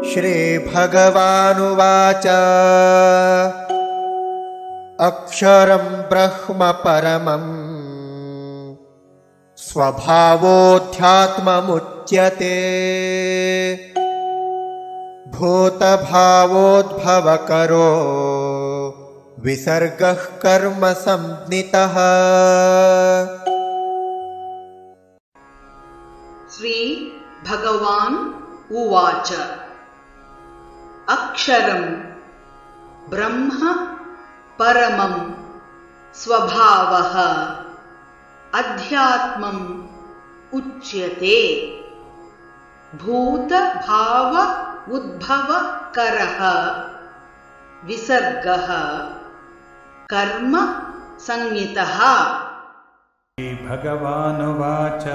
श्रीभगवानुवाच अक्षरं ब्रह्म परमं स्वभावोऽध्यात्ममुच्यते भूतभावोद्भवकरो विसर्गः कर्म संज्ञितः। श्री भगवान् उवाच अक्षरं ब्रह्म परमं स्वभावः अध्यात्मम् उच्यते भूतभाव उद्भवकरः विसर्गः कर्म संज्ञितः। श्रीभगवानुवाच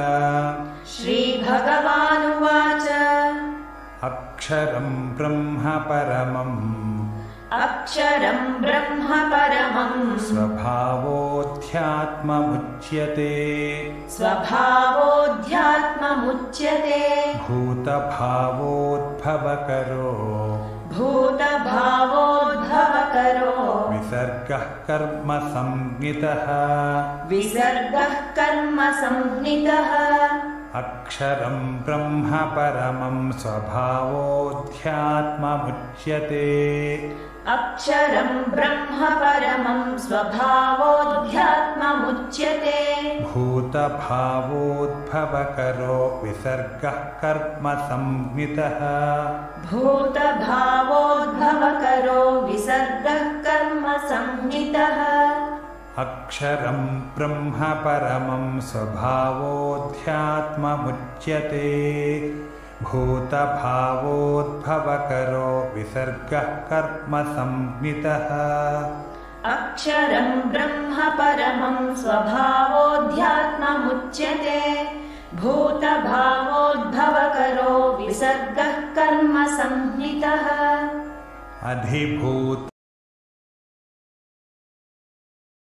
श्रीभगवानुवाच अक्षरं ब्रह्म परमं अक्षरं ब्रह्म परमं स्वभावोऽध्यात्ममुच्यते स्वभावोऽध्यात्ममुच्यते भूतभावोद्भवकरो भूतभावोद्भवकरो विसर्गः कर्म संज्ञितः विसर्गः कर्म संज्ञितः। अक्षरं ब्रह्म परमं स्वभावोऽध्यात्ममुच्यते अक्षरं ब्रह्म परमं स्वभावोऽध्यात्ममुच्यते भूतभावोद्भवकरो विसर्गः कर्म संज्ञितः भूतभावोद्भवकरो विसर्गः कर्म संज्ञितः। अक्षरं ब्रह्म परमं स्वभावोऽध्यात्ममुच्यते भूतभावोद्भवकरो विसर्गः कर्म संज्ञितः। अक्षरं ब्रह्म परमं स्वभावोऽध्यात्ममुच्यते भूतभावोद्भवकरो विसर्गः कर्म संज्ञितः। अधिभूत